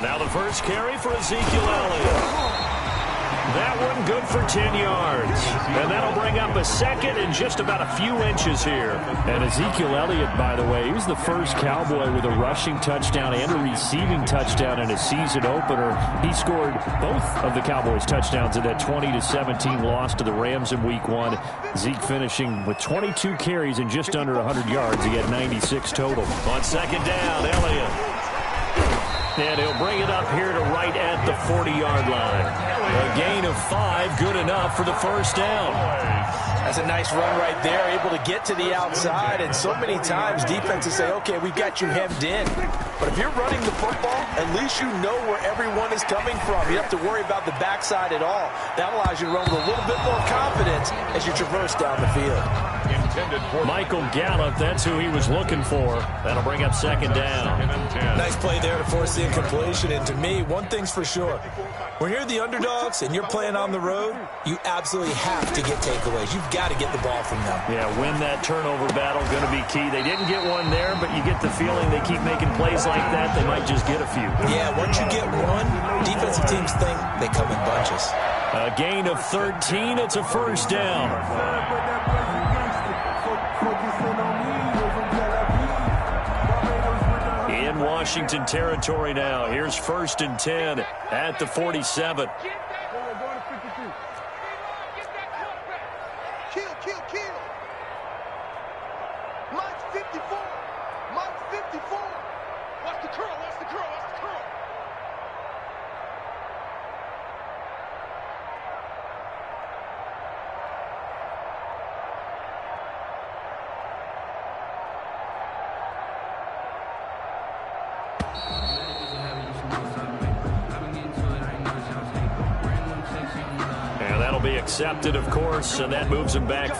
Now the first carry for Ezekiel Elliott. That one good for 10 yards. And that'll bring up a second and just about a few inches here. And Ezekiel Elliott, by the way, he was the first Cowboy with a rushing touchdown and a receiving touchdown in a season opener. He scored both of the Cowboys' touchdowns in that 20-17 loss to the Rams in Week 1. Zeke finishing with 22 carries and just under 100 yards. He had 96 total. On second down, Elliott. And he'll bring it up here to right at the 40-yard line. A gain of 5, good enough for the first down. That's a nice run right there, able to get to the outside. And so many times defenses say, okay, we've got you hemmed in. But if you're running the football, at least you know where everyone is coming from. You don't have to worry about the backside at all. That allows you to run with a little bit more confidence as you traverse down the field. Michael Gallup, that's who he was looking for. That'll bring up second down. Nice play there to force the incompletion. And to me, one thing's for sure. When you're the underdogs and you're playing on the road, you absolutely have to get takeaways. You've got to get the ball from them. Yeah, win that turnover battle, going to be key. They didn't get one there, but you get the feeling they keep making plays like that, they might just get a few. Yeah, once you get one, defensive teams think they come in bunches. A gain of 13, it's a first down. In Washington territory now. Here's 1st and 10 at the 47. Be accepted, of course, and that moves him back 5.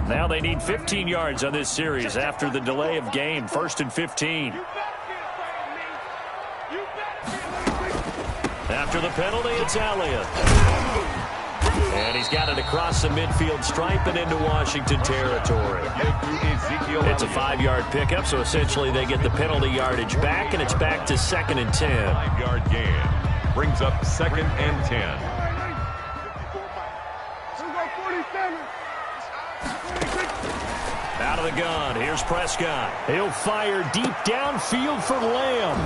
Now they need 15 yards on this series after the delay of game. 1st and 15. After the penalty, it's Elliott. And he's got it across the midfield stripe and into Washington territory. It's a 5-yard pickup, so essentially they get the penalty yardage back, and it's back to 2nd and 10. 5-yard gain brings up 2nd and 10. Out of the gun, here's Prescott. He'll fire deep downfield for Lamb.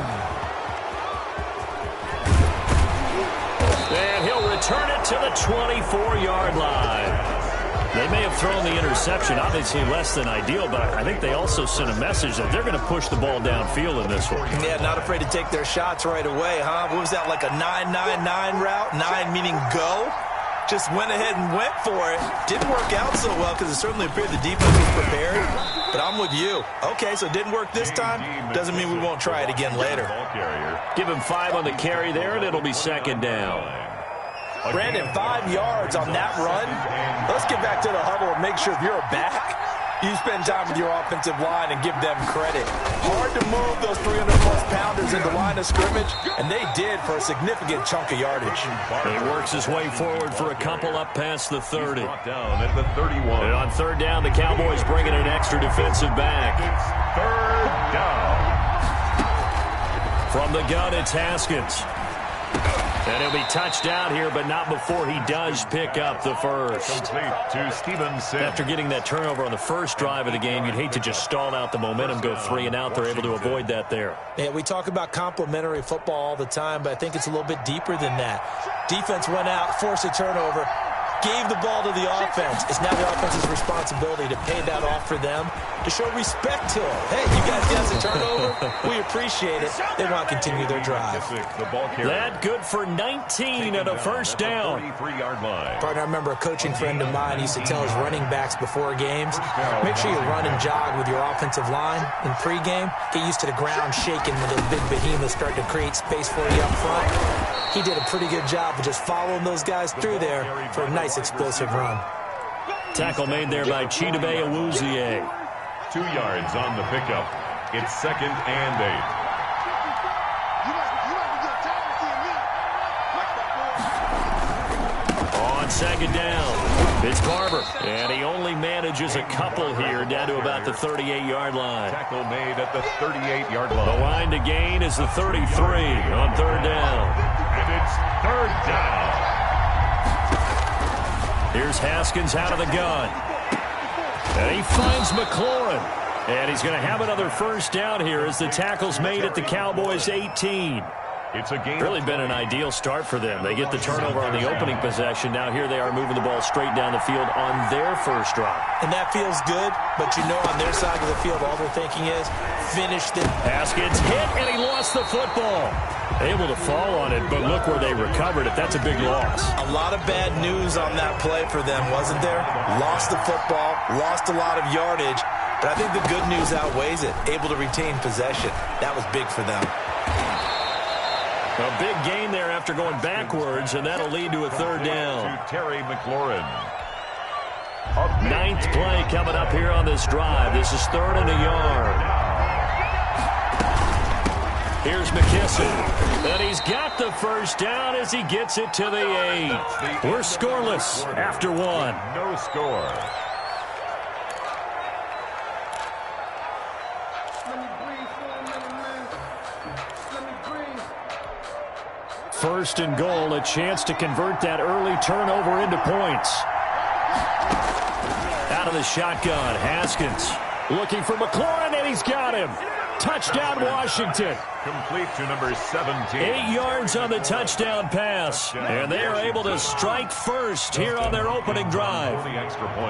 And he'll return it to the 24-yard line. They may have thrown the interception, obviously less than ideal, but I think they also sent a message that they're going to push the ball downfield in this one. Yeah, not afraid to take their shots right away, huh? What was that, like a 9-9-9 route? 9 meaning go? Just went ahead and went for it. Didn't work out so well because it certainly appeared the defense was prepared. But I'm with you. Okay, so it didn't work this time. Doesn't mean we won't try it again later. Give him 5 on the carry there, and it'll be 2nd down. Brandon, 5 yards on that run. Let's get back to the huddle and make sure if you're a back, you spend time with your offensive line and give them credit. Hard to move those 300-plus pounders into line of scrimmage, and they did for a significant chunk of yardage. He works his way forward for a couple up past the 30. Down at the 31. And on 3rd down, the Cowboys bring in an extra defensive back. It's 3rd down. From the gun, it's Haskins. And he'll be touched out here, but not before he does pick up the first. Complete to Stevenson. After getting that turnover on the first drive of the game, you'd hate to just stall out the momentum, go 3 and out. They're able to avoid that there. Yeah, we talk about complementary football all the time, but I think it's a little bit deeper than that. Defense went out, forced a turnover, gave the ball to the offense. It's now the offense's responsibility to pay that off for them, to show respect to them. Hey, you guys got the turnover. We appreciate it. They want to continue their drive. That good for 19 and a first down. 33-yard line. Partner, I remember a coaching friend of mine used to tell his running backs before games, make sure you run and jog with your offensive line in pregame. Get used to the ground shaking when those big behemoths start to create space for you up front. He did a pretty good job of just following those guys through there for a nice explosive run. Tackle made there by Chidobe Awuzie. 2 yards on the pickup. It's 2nd and 8. second down. It's Barber, and he only manages a couple here down to about the 38-yard line. Tackle made at the 38-yard line. The line to gain is the 33 on third down. And it's third down. Here's Haskins out of the gun. And he finds McLaurin. And he's going to have another first down here as the tackle's made at the Cowboys' 18. It's a game. Really been an ideal start for them. They get the turnover on the opening possession. Now here they are moving the ball straight down the field on their first drive. And that feels good, but you know on their side of the field, all they're thinking is, finish it. Haskins hit, and he lost the football. Able to fall on it, but look where they recovered it. That's a big loss. A lot of bad news on that play for them, wasn't there? Lost the football, lost a lot of yardage, but I think the good news outweighs it. Able to retain possession. That was big for them. A big gain there after going backwards, and that'll lead to a third down. To Terry McLaurin. Ninth play coming up here on this drive. This is 3rd and a yard. Here's McKissick, and he's got the first down as he gets it to the 8. We're scoreless after 1. No score. First and goal, a chance to convert that early turnover into points. Out of the shotgun, Haskins looking for McLaurin, and he's got him. Touchdown, Washington. Complete to number 17. 8 yards on the touchdown pass, and they are able to strike first here on their opening drive.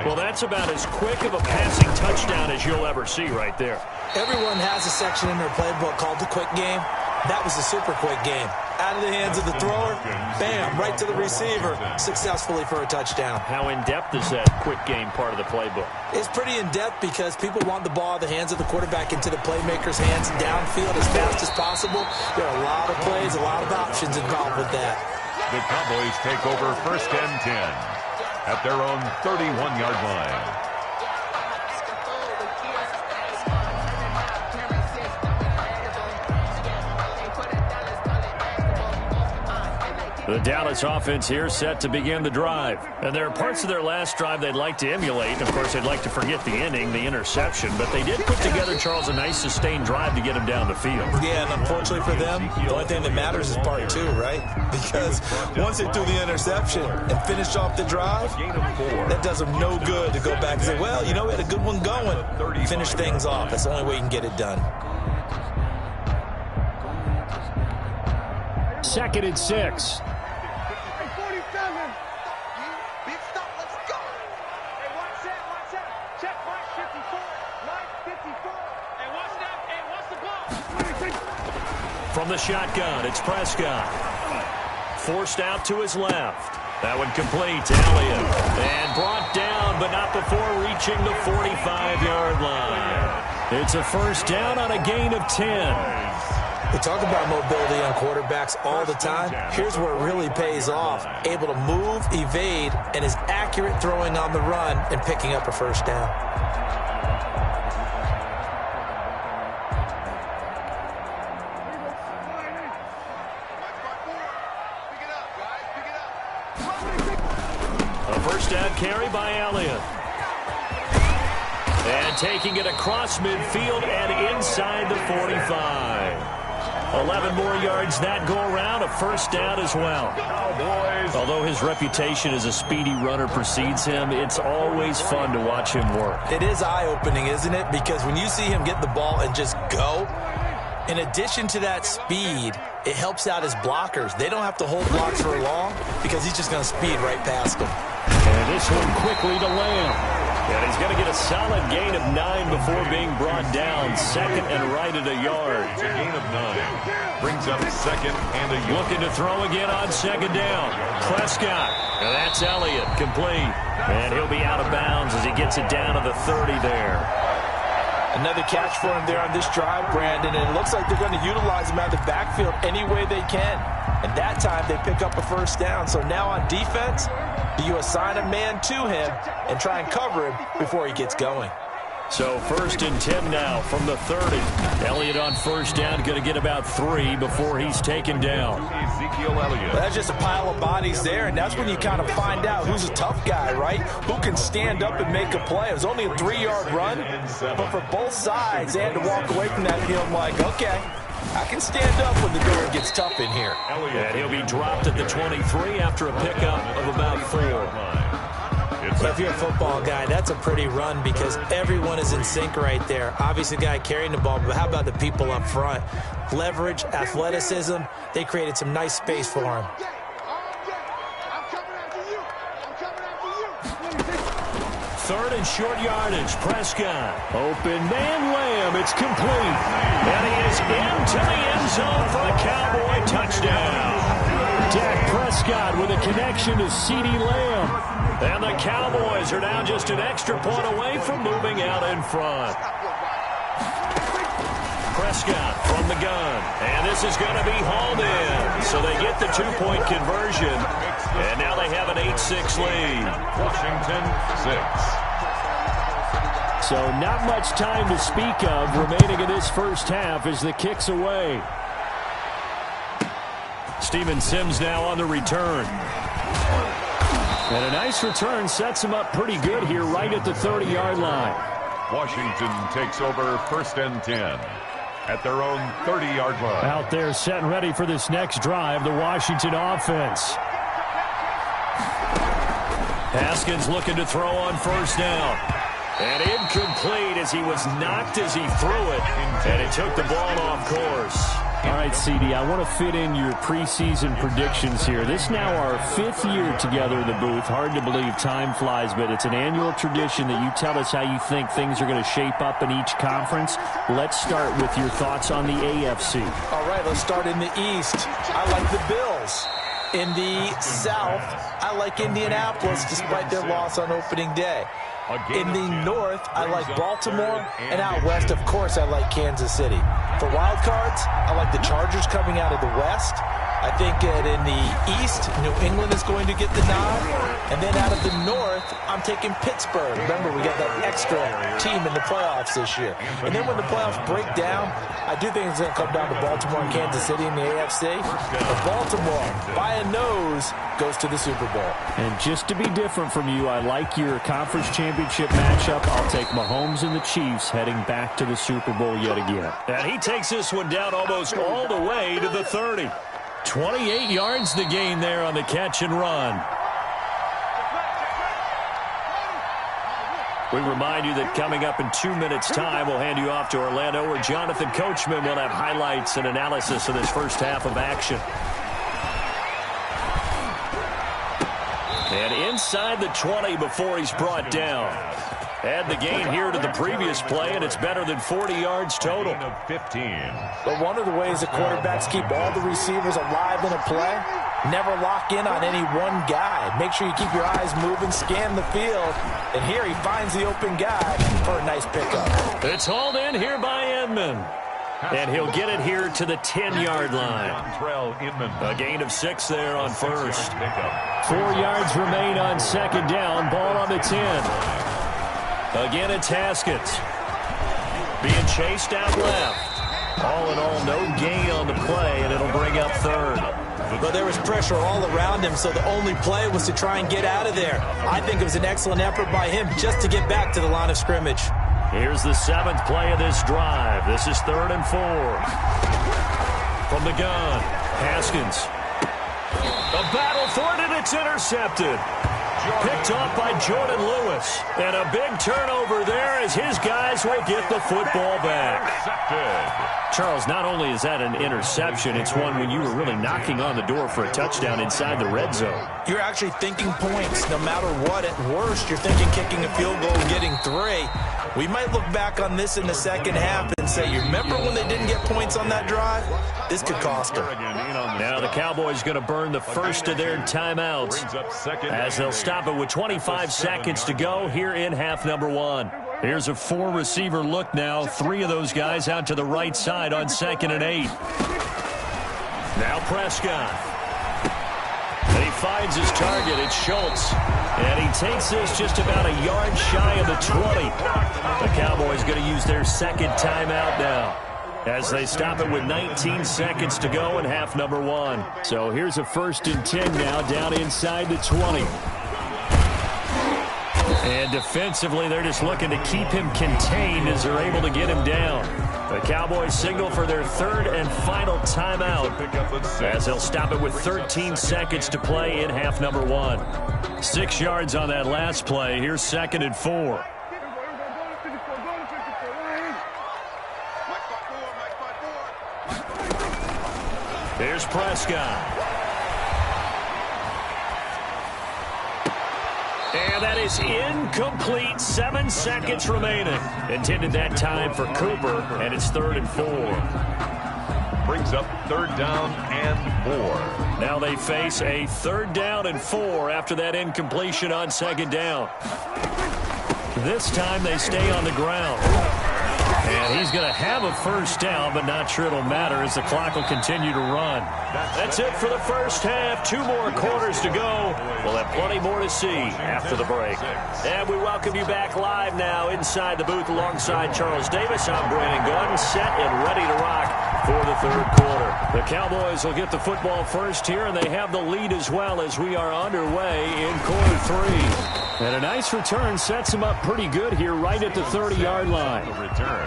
Well, that's about as quick of a passing touchdown as you'll ever see right there. Everyone has a section in their playbook called the quick game. That was a super quick game. Out of the hands of the thrower, bam, right to the receiver, successfully for a touchdown. How in-depth is that quick game part of the playbook? It's pretty in-depth because people want the ball out of the hands of the quarterback into the playmaker's hands downfield as fast as possible. There are a lot of plays, a lot of options involved with that. The Cowboys take over 1st and 10 at their own 31-yard line. The Dallas offense here set to begin the drive. And there are parts of their last drive they'd like to emulate. Of course, they'd like to forget the inning, the interception. But they did put together, Charles, a nice sustained drive to get him down the field. Yeah, and unfortunately for them, the only thing that matters is part 2, right? Because once they threw the interception and finished off the drive, that does them no good to go back and say, well, you know, we had a good one going. Finish things off. That's the only way you can get it done. 2nd and 6. From the shotgun, it's Prescott. Forced out to his left. That one complete to Elliott. And brought down, but not before reaching the 45-yard line. It's a first down on a gain of 10. We talk about mobility on quarterbacks all the time. Here's where it really pays off. Able to move, evade, and is accurate throwing on the run and picking up a first down. A first down carry by Elliott. And taking it across midfield and inside the 45. 11 more yards that go around, a first down as well. Although his reputation as a speedy runner precedes him, it's always fun to watch him work. It is eye-opening, isn't it? Because when you see him get the ball and just go, in addition to that speed, it helps out his blockers. They don't have to hold blocks for long because he's just going to speed right past them. And this one quickly to Lamb. And he's going to get a solid gain of 9 before being brought down. 2nd and right at a yard. It's a gain of 9. Brings up 2nd and a yard. Looking to throw again on 2nd down. Prescott. And that's Elliott. Complete. And he'll be out of bounds as he gets it down to the 30 there. Another catch for him there on this drive, Brandon. And it looks like they're going to utilize him out of the backfield any way they can. And that time they pick up a first down. So now on defense, do you assign a man to him and try and cover him before he gets going? So 1st and 10 now from the 30. Elliott on first down, going to get about 3 before he's taken down. Well, that's just a pile of bodies there, and that's when you kind of find out who's a tough guy, right? Who can stand up and make a play. It was only a 3-yard run, but for both sides, they had to walk away from that feeling like, okay, I can stand up when the going gets tough in here. And he'll be dropped at the 23 after a pickup of about 4. If you're a football guy, that's a pretty run because everyone is in sync right there. Obviously, the guy carrying the ball, but how about the people up front? Leverage, athleticism, they created some nice space for him. Third and short yardage, Prescott. Open man, Lamb, it's complete. And he is into the end zone for a Cowboy touchdown. Dak Prescott with a connection to CeeDee Lamb. And the Cowboys are now just an extra point away from moving out in front. Prescott from the gun. And this is going to be hauled in. So they get the 2-point conversion. And now they have an 8-6 lead. Washington 6. So not much time to speak of remaining in this first half as the kick's away. Steven Sims now on the return. And a nice return sets him up pretty good here right at the 30-yard line. Washington takes over 1st and 10 at their own 30-yard line. Out there set and ready for this next drive, the Washington offense. Haskins looking to throw on first down. And incomplete as he was knocked as he threw it. And it took the ball off course. All right, CD, I want to fit in your preseason predictions here. This is now our 5th year together in the booth. Hard to believe time flies, but it's an annual tradition that you tell us how you think things are going to shape up in each conference. Let's start with your thoughts on the AFC. All right, let's start in the East. I like the Bills. In the South, I like Indianapolis despite their loss on opening day. In the North, I like Baltimore, and out West, of course, I like Kansas City. For wild cards, I like the Chargers coming out of the West. I think that in the East, New England is going to get the nod. And then out of the North, I'm taking Pittsburgh. Remember, we got that extra team in the playoffs this year. And then when the playoffs break down, I do think it's going to come down to Baltimore and Kansas City in the AFC. But Baltimore, by a nose, goes to the Super Bowl. And just to be different from you, I like your conference championship matchup. I'll take Mahomes and the Chiefs heading back to the Super Bowl yet again. And he takes this one down almost all the way to the 30. 28 yards the gain there on the catch and run. We remind you that coming up in 2 minutes' time, we'll hand you off to Orlando, where Jonathan Coachman will have highlights and analysis of this first half of action. And inside the 20 before he's brought down. Add the gain here to the previous play, and it's better than 40 yards total. 15. But one of the ways the quarterbacks keep all the receivers alive in a play, never lock in on any one guy. Make sure you keep your eyes moving, scan the field. And here he finds the open guy for a nice pickup. It's hauled in here by Edmond. And he'll get it here to the 10-yard line. A gain of 6 there on first. 4 yards remain on second down. Ball on the 10. Again, it's Haskins. Being chased out left. All in all, no gain on the play, and it'll bring up third. But there was pressure all around him, so the only play was to try and get out of there. I think it was an excellent effort by him just to get back to the line of scrimmage. Here's the 7th play of this drive. This is 3rd and 4. From the gun, Haskins. A battle for it, and it's intercepted. Picked off by Jordan Lewis. And a big turnover there as his guys will get the football back. Charles, not only is that an interception, it's one when you were really knocking on the door for a touchdown inside the red zone. You're actually thinking points no matter what. At worst, you're thinking kicking a field goal and getting 3. We might look back on this in the second half and say, you remember when they didn't get points on that drive? This could cost them. Now the Cowboys going to burn the first of their timeouts as they'll stop it with 25 seconds to go here in half number 1. Here's a 4-receiver look now. 3 of those guys out to the right side on 2nd and 8. Now Prescott. And he finds his target. It's Schultz. And he takes this just about a yard shy of the 20. The Cowboys going to use their second timeout now, as they stop it with 19 seconds to go in half number 1. So here's a 1st and 10 now, down inside the 20. And defensively, they're just looking to keep him contained as they're able to get him down. The Cowboys signal for their 3rd and final timeout, as they'll stop it with 13 seconds to play in half number 1. 6 yards on that last play. Here's 2nd and 4. Here's Prescott. And that is incomplete. 7 seconds remaining. Intended that time for Cooper, and it's 3rd and 4. Brings up 3rd down and 4. Now they face a 3rd down and 4 after that incompletion on 2nd down. This time they stay on the ground. And he's going to have a 1st down, but not sure it'll matter as the clock will continue to run. That's it for the first half. 2 more quarters to go. We'll have plenty more to see after the break. And we welcome you back live now inside the booth alongside Charles Davis. I'm Brandon Gordon, set and ready to rock for the 3rd quarter. The Cowboys will get the football first here, and they have the lead as well as we are underway in quarter 3. And a nice return sets them up pretty good here right at the 30-yard line. Return.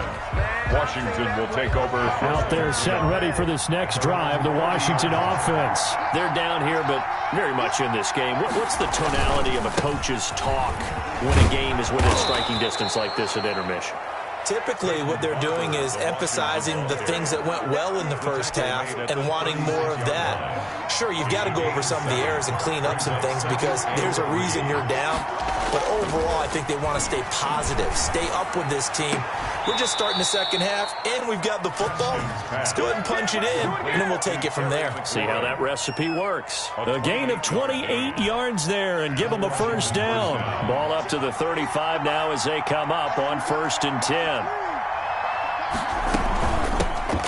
Washington will take over. Out there set and ready for this next drive, the Washington offense. They're down here, but very much in this game. What's the tonality of a coach's talk when a game is within striking distance like this at intermission? Typically, what they're doing is emphasizing the things that went well in the first half and wanting more of that. Sure, you've got to go over some of the errors and clean up some things because there's a reason you're down. But overall, I think they want to stay positive, stay up with this team. We're just starting the second half, and we've got the football. Let's go ahead and punch it in, and then we'll take it from there. See how that recipe works. A gain of 28 yards there, and give them a 1st down. Ball up to the 35 now as they come up on 1st and 10.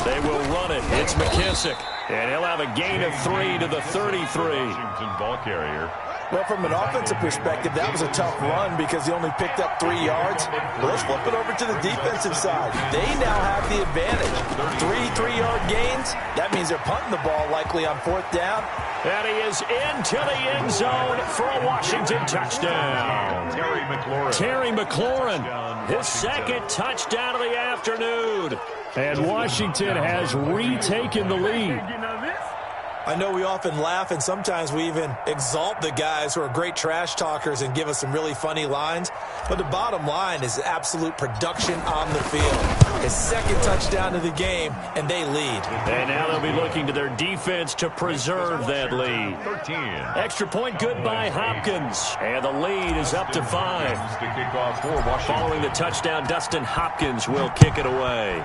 They will run it. It's McKissick, and he'll have a gain of 3 to the 33. Washington ball carrier. Well, from an offensive perspective, that was a tough run because he only picked up 3 yards. But let's flip it over to the defensive side. They now have the advantage. 3-3-yard gains. That means they're punting the ball likely on 4th down. And he is into the end zone for a Washington touchdown. Terry McLaurin, his 2nd touchdown of the afternoon. And Washington has retaken the lead. I know we often laugh, and sometimes we even exalt the guys who are great trash talkers and give us some really funny lines. But the bottom line is absolute production on the field. His 2nd touchdown of the game, and they lead. And now they'll be looking to their defense to preserve that lead. 13. Extra point good by Hopkins. And the lead is up to 5. Following the touchdown, Dustin Hopkins will kick it away.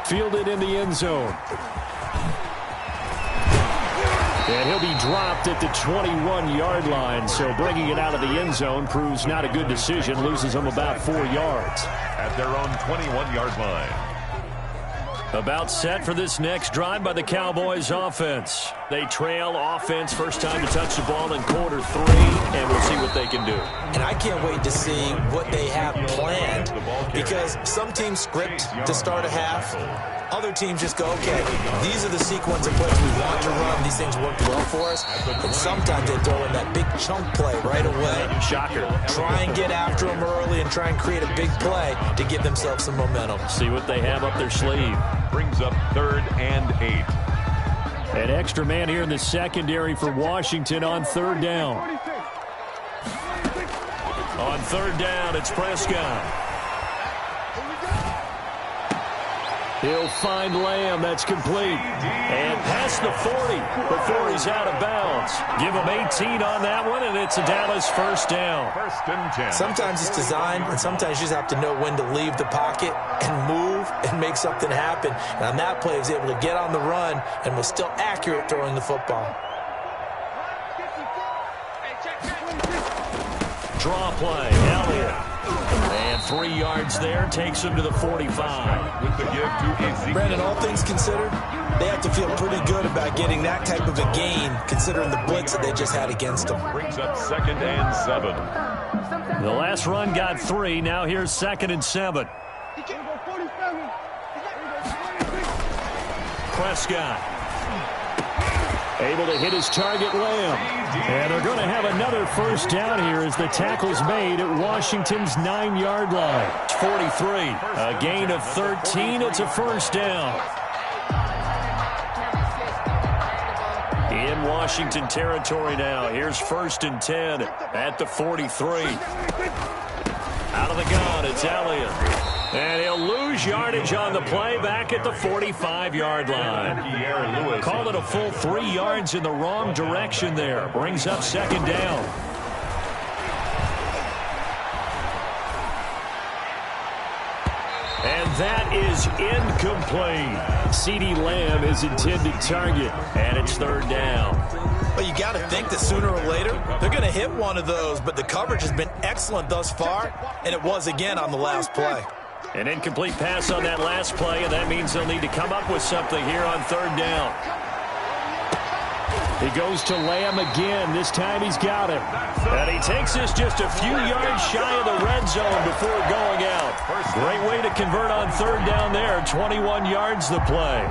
Fielded in the end zone. And he'll be dropped at the 21-yard line. So bringing it out of the end zone proves not a good decision. Loses them about 4 yards. At their own 21-yard line. About set for this next drive by the Cowboys offense. They trail offense, first time to touch the ball in quarter 3, and we'll see what they can do. And I can't wait to see what they have planned, because some teams script to start a half. Other teams just go, okay, these are the sequence of plays we want to run. These things worked well for us. And sometimes they throw in that big chunk play right away. Shocker. Try and get after them early and try and create a big play to give themselves some momentum. See what they have up their sleeve. Brings up 3rd and 8. An extra man here in the secondary for Washington on 3rd down. On 3rd down, it's Prescott. He'll find Lamb. That's complete. And past the 40 before he's out of bounds. Give him 18 on that one, and it's a Dallas 1st down. 1st and 10. Sometimes it's designed, and sometimes you just have to know when to leave the pocket and move and make something happen. And on that play, he was able to get on the run and was still accurate throwing the football. Draw play. Elliott. And 3 yards there, takes him to the 45. With the give to Ezekiel. Brandon, all things considered, they have to feel pretty good about getting that type of a gain, considering the blitz that they just had against them. Brings up 2nd and 7. The last run got 3. Now here's 2nd and 7. Prescott able to hit his target, Lamb. And they're going to have another first down here as the tackle's made at Washington's 9-yard line. 43. A gain of 13. It's a first down. In Washington territory now. Here's 1st and 10 at the 43. Out of the gun, it's Elliott. And he'll lose yardage on the play back at the 45-yard line. Called it a full 3 yards in the wrong direction there. Brings up 2nd down. And that is incomplete. CeeDee Lamb is intended target, and it's 3rd down. Well, you got to think that sooner or later they're going to hit one of those, but the coverage has been excellent thus far, and it was again on the last play. An incomplete pass on that last play, and that means they'll need to come up with something here on 3rd down. He goes to Lamb again. This time he's got him. And he takes this just a few yards shy of the red zone before going out. Great way to convert on 3rd down there. 21 yards the play.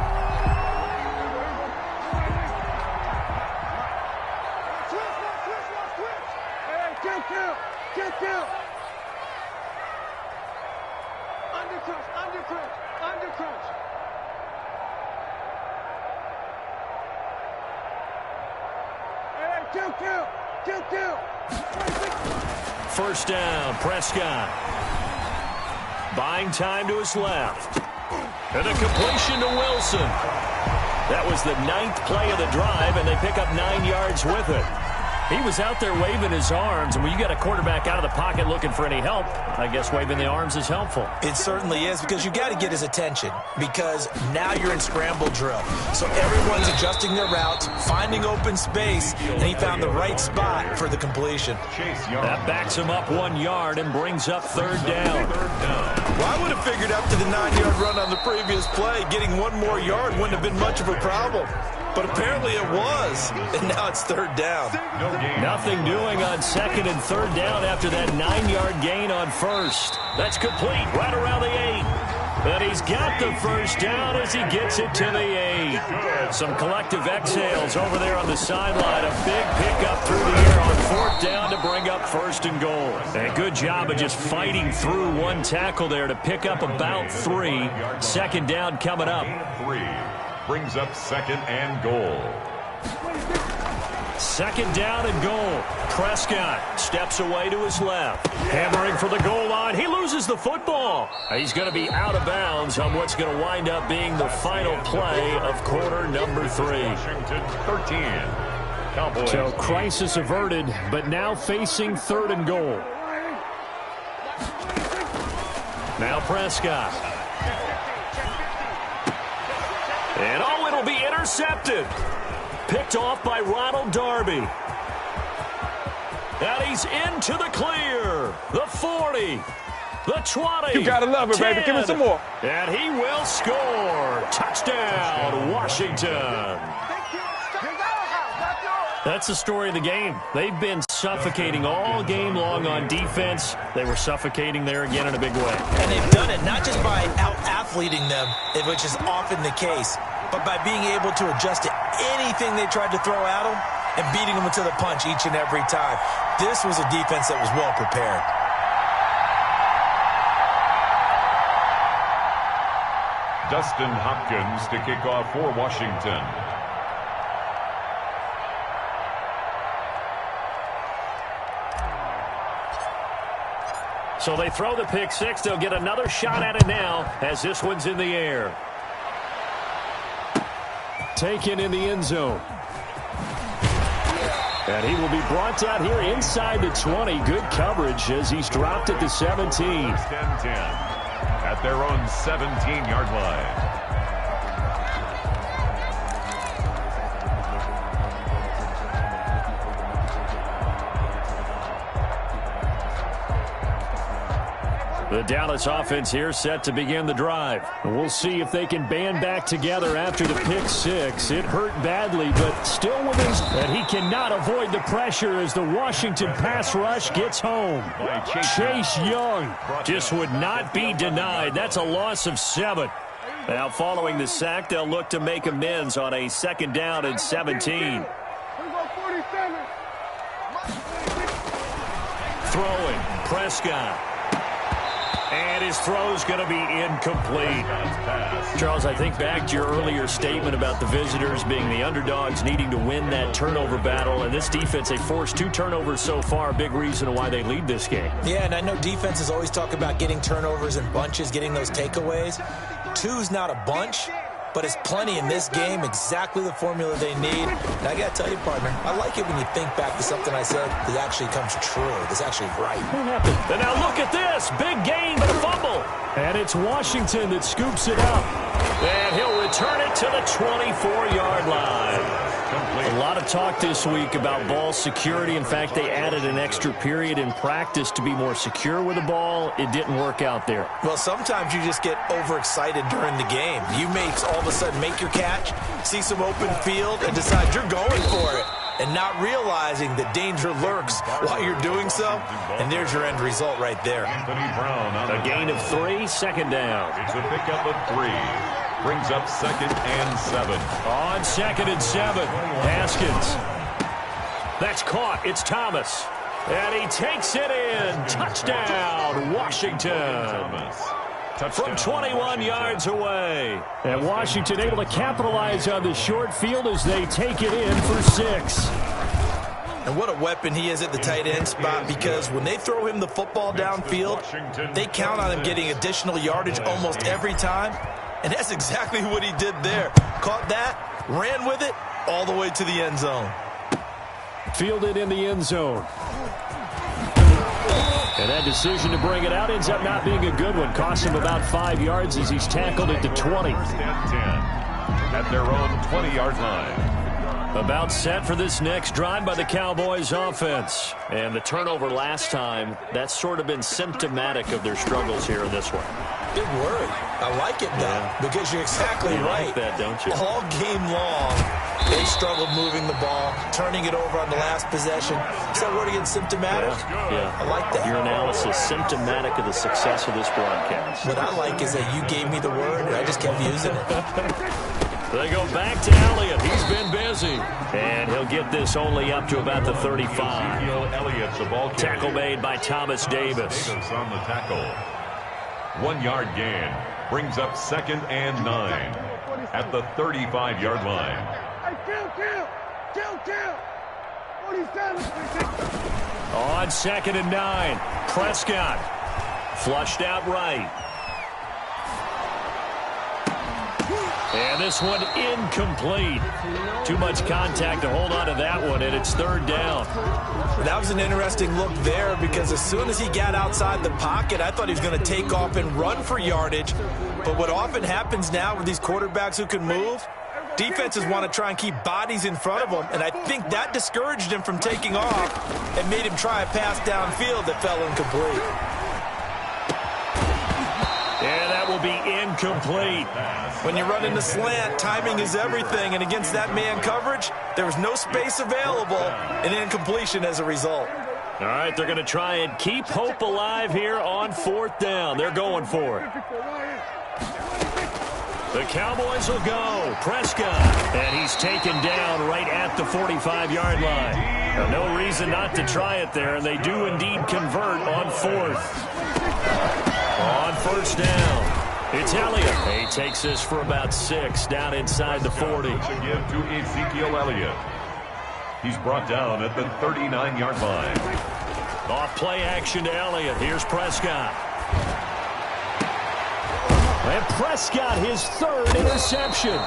First down, Prescott. Buying time to his left. And a completion to Wilson. That was the 9th play of the drive, and they pick up 9 yards with it. He was out there waving his arms, and when you got a quarterback out of the pocket looking for any help, I guess waving the arms is helpful. It certainly is, because you got to get his attention, because now you're in scramble drill. So everyone's adjusting their routes, finding open space, and he found the right spot for the completion. That backs him up 1 yard and brings up 3rd down. Well, I would have figured after the 9-yard run on the previous play, getting 1 more yard wouldn't have been much of a problem. But apparently it was, and now it's 3rd down. Nothing doing on 2nd and 3rd down after that 9-yard gain on 1st. That's complete right around the 8. But he's got the first down as he gets it to the 8. Some collective exhales over there on the sideline. A big pickup through the air on 4th down to bring up 1st and goal. And a good job of just fighting through one tackle there to pick up about 3. 2nd down coming up. 3. Brings up 2nd and goal. 2nd down and goal. Prescott steps away to his left. Hammering for the goal line. He loses the football. He's going to be out of bounds on what's going to wind up being the final play of quarter number 3. Washington 13. Cowboys. So crisis averted, but now facing 3rd and goal. Now Prescott. And it'll be intercepted. Picked off by Ronald Darby. And he's into the clear. The 40. The 20. You gotta love it, 10, baby. Give me some more. And he will score. Touchdown, Washington. That's the story of the game. They've been suffocating all game long on defense. They were suffocating there again in a big way. And they've done it not just by out-athleting them, which is often the case, but by being able to adjust to anything they tried to throw at them and beating them to the punch each and every time. This was a defense that was well prepared. Dustin Hopkins to kick off for Washington. So they throw the pick 6. They'll get another shot at it now as this one's in the air. Taken in the end zone. And he will be brought down here inside the 20. Good coverage as he's dropped at the 17. 10-10 at their own 17-yard line. The Dallas offense here set to begin the drive. We'll see if they can band back together after the pick six. It hurt badly, but still within. And he cannot avoid the pressure as the Washington pass rush gets home. Chase Young just would not be denied. That's a loss of 7. Now following the sack, they'll look to make amends on a 2nd down and 17. Throwing, Prescott. And his throw's going to be incomplete. Charles, I think back to your earlier statement about the visitors being the underdogs needing to win that turnover battle. And this defense, they forced 2 turnovers so far, a big reason why they lead this game. Yeah, and I know defenses always talk about getting turnovers in bunches, getting those takeaways. 2's not a bunch, but it's plenty in this game, exactly the formula they need. And I got to tell you, partner, I like it when you think back to something I said that actually comes true, that's actually right. What happened? And now look at this. Big gain, but a fumble. And it's Washington that scoops it up. And he'll return it to the 24-yard line. A lot of talk this week about ball security. In fact, they added an extra period in practice to be more secure with the ball. It didn't work out there. Well, sometimes you just get overexcited during the game. You may all of a sudden make your catch, see some open field, and decide you're going for it, and not realizing that danger lurks while you're doing so. And there's your end result right there. A gain of 3, 2nd down. It's a pickup of 3. Brings up 2nd and 7. On 2nd and 7, Haskins. That's caught. It's Thomas. And he takes it in. Touchdown, Washington. From 21 yards away. And Washington able to capitalize on the short field as they take it in for 6. And what a weapon he is at the tight end spot, because when they throw him the football downfield, they count on him getting additional yardage almost every time. And that's exactly what he did there. Caught that, ran with it, all the way to the end zone. Fielded in the end zone. And that decision to bring it out ends up not being a good one. Cost him about 5 yards as he's tackled at the 20. 10 at their own 20-yard line. About set for this next drive by the Cowboys offense. And the turnover last time, that's sort of been symptomatic of their struggles here in this one. Big worry. I like it, though, because you're exactly right. Like that, don't you? All game long, they struggled moving the ball, turning it over on the last possession. Is that word again, symptomatic? Yeah. I like that. Your analysis, symptomatic of the success of this broadcast. What I like is that you gave me the word, and I just kept using it. They go back to Elliott. He's been busy. And he'll get this only up to about the 35. Tackle made by Thomas Davis. On the tackle. 1 yard gain. Brings up 2nd and 9 at the 35-yard line. On 2nd and 9. Prescott. Flushed out right. And this one incomplete. Too much contact to hold on to that one, and it's 3rd down. That was an interesting look there, because as soon as he got outside the pocket, I thought he was going to take off and run for yardage. But what often happens now with these quarterbacks who can move, defenses want to try and keep bodies in front of them, and I think that discouraged him from taking off and made him try a pass downfield that fell incomplete. And that will be incomplete. When you run in the slant, timing is everything, and against that man coverage, there was no space available, and incompletion as a result. All right, they're going to try and keep hope alive here on 4th down. They're going for it. The Cowboys will go. Prescott. And he's taken down right at the 45-yard line. Now, no reason not to try it there, and they do indeed convert on 4th. On 1st down. It's Elliott. He takes this for about 6 down inside the 40. To give to Ezekiel Elliott. He's brought down at the 39-yard line. Off play action to Elliott. Here's Prescott. And Prescott, his 3rd interception.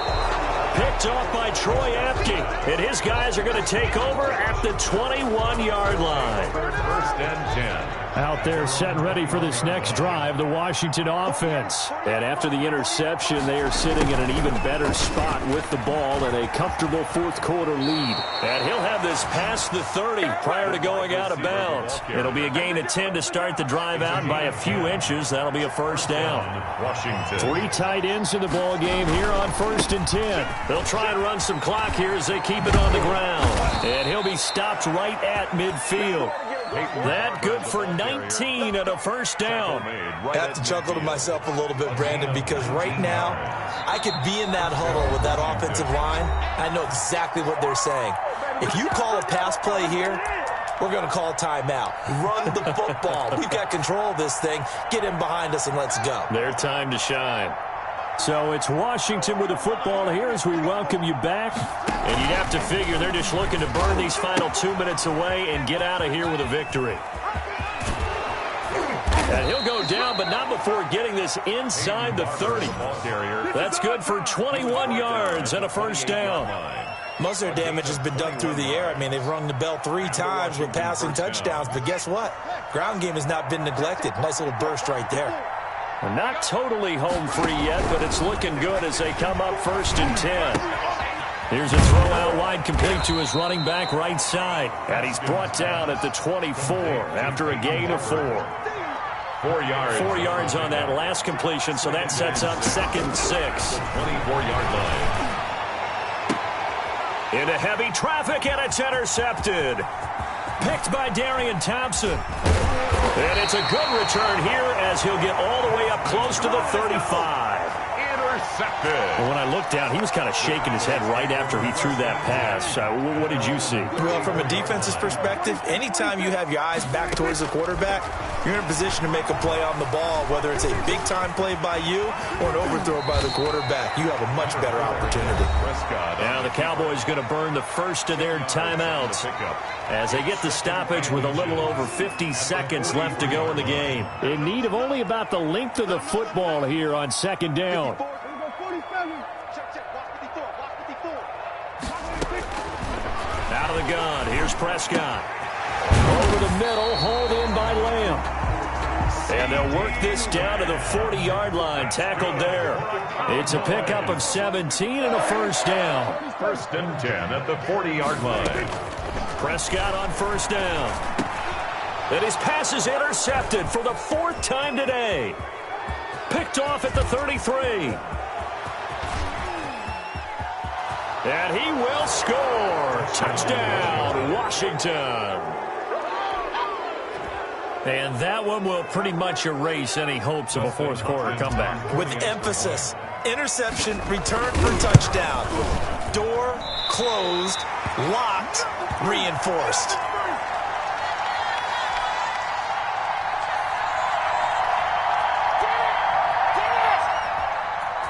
Picked off by Troy Apke. And his guys are going to take over at the 21-yard line. 1st and 10. Out there set and ready for this next drive, the Washington offense. And after the interception, they are sitting in an even better spot with the ball and a comfortable fourth quarter lead. And he'll have this past the 30 prior to going out of bounds. It'll be a gain of 10 to start the drive out by a few inches. That'll be a first down. Washington. 3 tight ends in the ball game here on 1st and 10. They'll try and run some clock here as they keep it on the ground. And he'll be stopped right at midfield. That good for 19 and a first down. I have to chuckle to myself a little bit, Brandon, because right now I could be in that huddle with that offensive line. I know exactly what they're saying. If you call a pass play here, we're going to call timeout. Run the football. We've got control of this thing. Get in behind us and let's go. Their time to shine. So it's Washington with the football here as we welcome you back. And you'd have to figure they're just looking to burn these final 2 minutes away and get out of here with a victory. And he'll go down, but not before getting this inside the 30. That's good for 21 yards and a first down. Most of their damage has been done through the air. I mean, they've rung the bell 3 times with passing touchdowns, but guess what? Ground game has not been neglected. Nice little burst right there. We're not totally home free yet, but it's looking good as they come up 1st and 10. Here's a throw out wide complete to his running back right side. And he's brought down at the 24 after a gain of 4. 4 yards. 4 yards on that last completion, so that sets up 2nd and 6. 24-yard line. Into heavy traffic, and it's intercepted. Picked by Darian Thompson. And it's a good return here as he'll get all the way up close to the 35. Intercepted. Well, when I looked down, he was kind of shaking his head right after he threw that pass. What did you see? Well, from a defense's perspective, anytime you have your eyes back towards the quarterback, you're in a position to make a play on the ball, whether it's a big-time play by you or an overthrow by the quarterback. You have a much better opportunity. Now the Cowboys going to burn the first of their timeouts as they get the stoppage with a little over 50 seconds left to go in the game. In need of only about the length of the football here on 2nd down. Out of the gun, here's Prescott. Over the middle, hauled in by Lamb. And they'll work this down to the 40-yard line, tackled there. It's a pickup of 17 and a first down. 1st and 10 at the 40-yard line. Prescott on first down. And his pass is intercepted for the 4th time today. Picked off at the 33. And he will score. Touchdown, Washington. And that one will pretty much erase any hopes of a fourth quarter comeback. With emphasis, interception, return for touchdown. Door closed, locked, reinforced.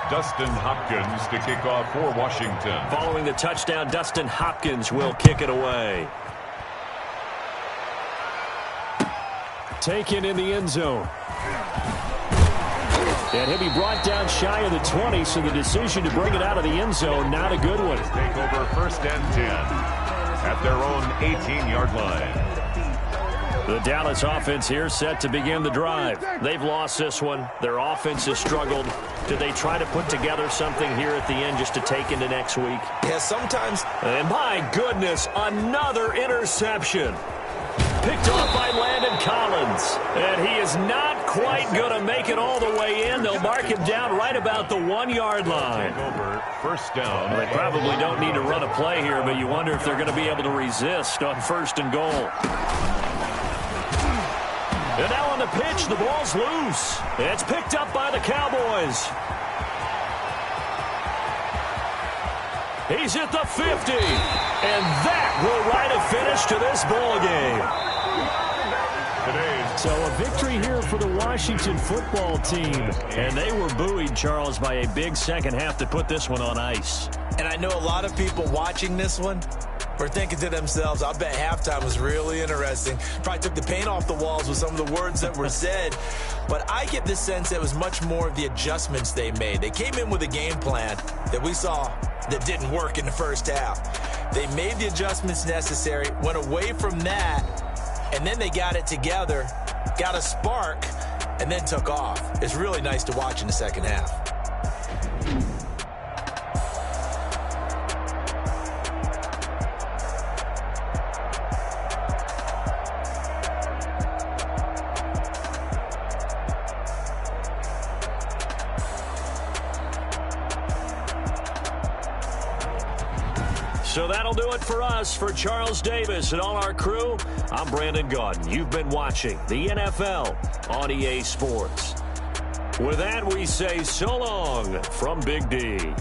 Dustin Hopkins to kick off for Washington. Following the touchdown, Dustin Hopkins will kick it away. Taken in the end zone. And he'll be brought down shy of the 20, so the decision to bring it out of the end zone, not a good one. Take over 1st and 10 at their own 18-yard line. The Dallas offense here set to begin the drive. They've lost this one. Their offense has struggled. Do they try to put together something here at the end just to take into next week? Yeah, sometimes. And my goodness, another interception. Picked off by Landon Collins. And he is not quite going to make it all the way in. They'll mark him down right about the 1-yard line. Over 1st down. Well, they probably don't need to run a play here, but you wonder if they're going to be able to resist on 1st and goal. And now on the pitch, the ball's loose. It's picked up by the Cowboys. He's at the 50. And that will write a finish to this ball game. So a victory here for the Washington football team. And they were buoyed, Charles, by a big second half to put this one on ice. And I know a lot of people watching this one were thinking to themselves, I bet halftime was really interesting. Probably took the paint off the walls with some of the words that were said. But I get the sense that it was much more of the adjustments they made. They came in with a game plan that we saw that didn't work in the first half. They made the adjustments necessary, went away from that, and then they got it together got a spark, and then took off. It's really nice to watch in the second half. So that'll do it for us. For Charles Davis and all our crew, I'm Brandon Gaudin. You've been watching the NFL on EA Sports. With that, we say so long from Big D.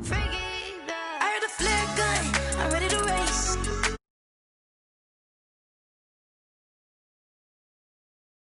Freaky.